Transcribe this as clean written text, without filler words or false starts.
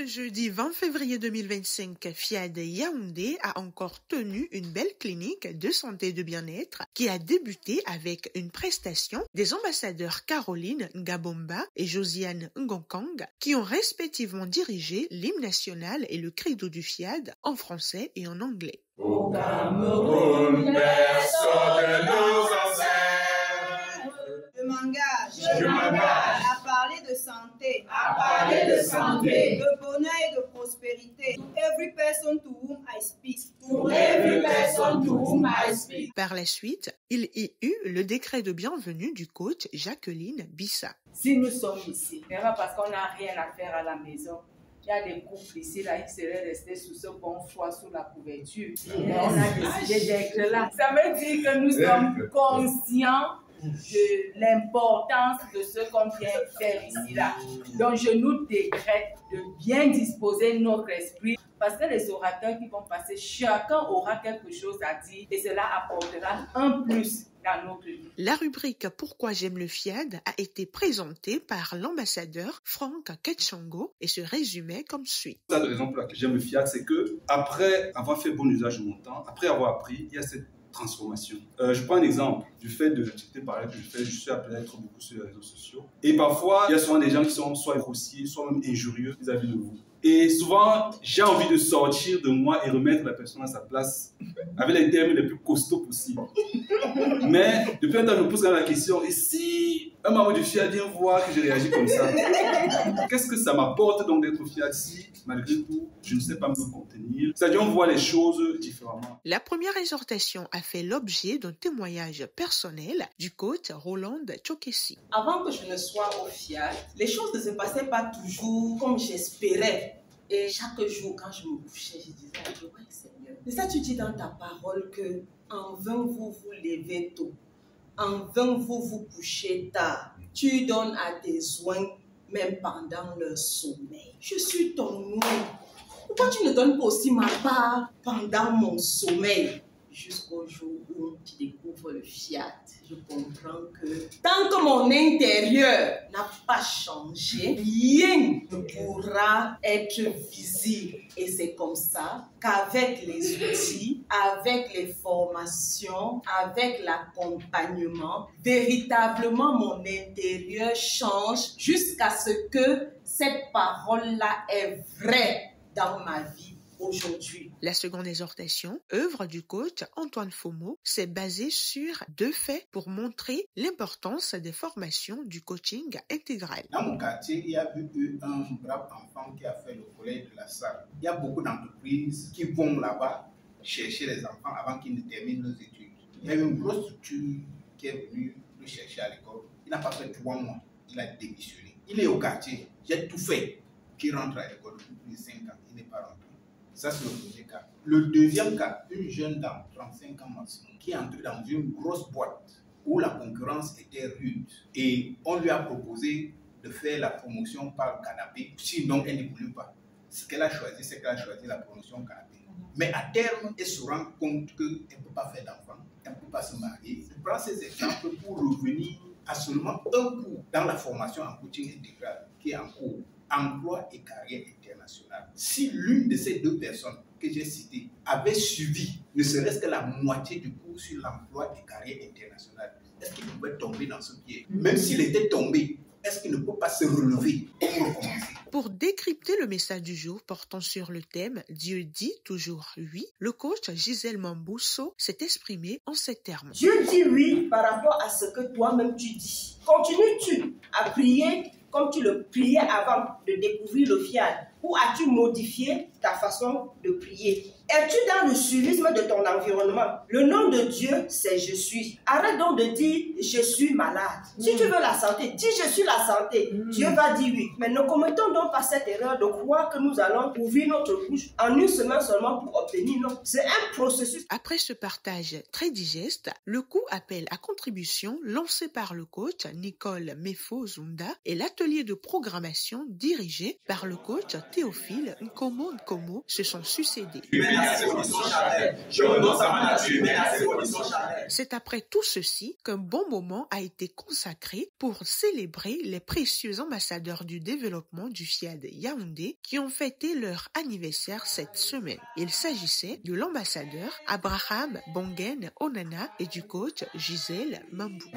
jeudi 20 février 2025, Fiad Yaoundé a encore tenu une belle clinique de santé et de bien-être qui a débuté avec une prestation des ambassadeurs Caroline Ngabomba et Josiane Ngonkang qui ont respectivement dirigé l'hymne national et le credo du Fiad en français et en anglais. Au Cameroun, personne ne nous enseigne. Je m'engage à parler de santé, de bonheur et de prospérité. To every person to whom I speak. Par la suite, il y eut le décret de bienvenue du coach Jacqueline Bissa. Si nous sommes ici, c'est pas parce qu'on n'a rien à faire à la maison. Il y a des couples ici là, qui seraient restés sous ce bon foie, sous la couverture. Et on a décidé d'être là. Ça veut dire que nous sommes conscients de l'importance de ce qu'on vient faire ici là. Donc je nous décrète de bien disposer notre esprit parce que les orateurs qui vont passer, chacun aura quelque chose à dire et cela apportera un plus dans notre vie. La rubrique Pourquoi j'aime le Fiad a été présentée par l'ambassadeur Franck Ketchango et se résumait comme suit. La raison pour laquelle j'aime le Fiad, c'est que après avoir fait bon usage de mon temps, après avoir appris, il y a cette transformation. Je prends un exemple du fait de l'activité par exemple que je fais. Je suis appelé à être beaucoup sur les réseaux sociaux. Et parfois, il y a souvent des gens qui sont soit grossiers, soit même injurieux vis-à-vis de vous. Et souvent, j'ai envie de sortir de moi et remettre la personne à sa place avec les termes les plus costauds possibles. Mais depuis un temps, je me pose quand même la question, et si un membre du Fiad vient voir que je réagis comme ça, qu'est-ce que ça m'apporte donc d'être Fiad si, malgré tout, je ne sais pas me contenir? C'est-à-dire, on voit les choses différemment. La première exhortation a fait l'objet d'un témoignage personnel du coach Roland Chokessi. Avant que je ne sois au Fiad, les choses ne se passaient pas toujours comme j'espérais. Et chaque jour, quand je me couchais, je disais à Dieu, ouais, Seigneur, mais ça tu dis dans ta parole que en vain vous vous levez tôt, en vain vous vous couchez tard. Tu donnes à tes oins même pendant leur sommeil. Je suis ton oint. Pourquoi tu ne donnes pas aussi ma part pendant mon sommeil? Jusqu'au jour où tu découvres le Fiad, je comprends que tant que mon intérieur n'a pas changé, rien ne pourra être visible. Et c'est comme ça qu'avec les outils, avec les formations, avec l'accompagnement, véritablement mon intérieur change jusqu'à ce que cette parole-là est vraie dans ma vie aujourd'hui. La seconde exhortation, œuvre du coach Antoine Fomo, s'est basée sur 2 faits pour montrer l'importance des formations du coaching intégral. Dans mon quartier, il y a eu un brave enfant qui a fait le collège de la salle. Il y a beaucoup d'entreprises qui vont là-bas chercher les enfants avant qu'ils ne terminent leurs études. Il y a eu une grosse structure qui est venue le chercher à l'école. Il n'a pas fait 3 mois. Il a démissionné. Il est au quartier. J'ai tout fait qu'il rentre à l'école depuis plus de 5 ans. Il n'est pas rentré. Ça, c'est le premier cas. Le deuxième cas, une jeune dame, 35 ans maximum, qui est entrée dans une grosse boîte où la concurrence était rude. Et on lui a proposé de faire la promotion par le canapé. Sinon, elle ne voulait pas. Ce qu'elle a choisi, c'est qu'elle a choisi la promotion canapé. Mais à terme, elle se rend compte qu'elle ne peut pas faire d'enfant, elle ne peut pas se marier. Je prends ces exemples pour revenir à seulement un cours dans la formation en coaching intégral qui est en cours. Emploi et carrière internationale. Si l'une de ces 2 personnes que j'ai citées avait suivi ne serait-ce que la moitié du cours sur l'emploi et carrière internationale, est-ce qu'il pouvait tomber dans ce piège? Même s'il était tombé, est-ce qu'il ne peut pas se relever pour recommencer? Pour décrypter le message du jour portant sur le thème « Dieu dit toujours oui », le coach Gisèle Mambousso s'est exprimé en ces termes. Dieu dit oui par rapport à ce que toi-même tu dis. Continues-tu à prier comme tu le priais avant de découvrir le Fiad? Ou as-tu modifié ta façon de prier? Es-tu dans le suivisme de ton environnement? Le nom de Dieu, c'est « Je suis ». Arrête donc de dire « Je suis malade ». Si tu veux la santé, dis « Je suis la santé ». Dieu va dire oui. Mais ne commettons donc pas cette erreur de croire que nous allons ouvrir notre bouche en une semaine seulement pour obtenir. Non, c'est un processus. Après ce partage très digeste, le coup appel à contribution lancé par le coach Nicole Mefo Zunda et l'atelier de programmation dirigé par le coach Théophile Nkomo Nkomo se sont succédés. C'est après tout ceci qu'un bon moment a été consacré pour célébrer les précieux ambassadeurs du développement du FIAD Yaoundé qui ont fêté leur anniversaire cette semaine. Il s'agissait de l'ambassadeur Abraham Bongen Onana et du coach Gisèle Mambou.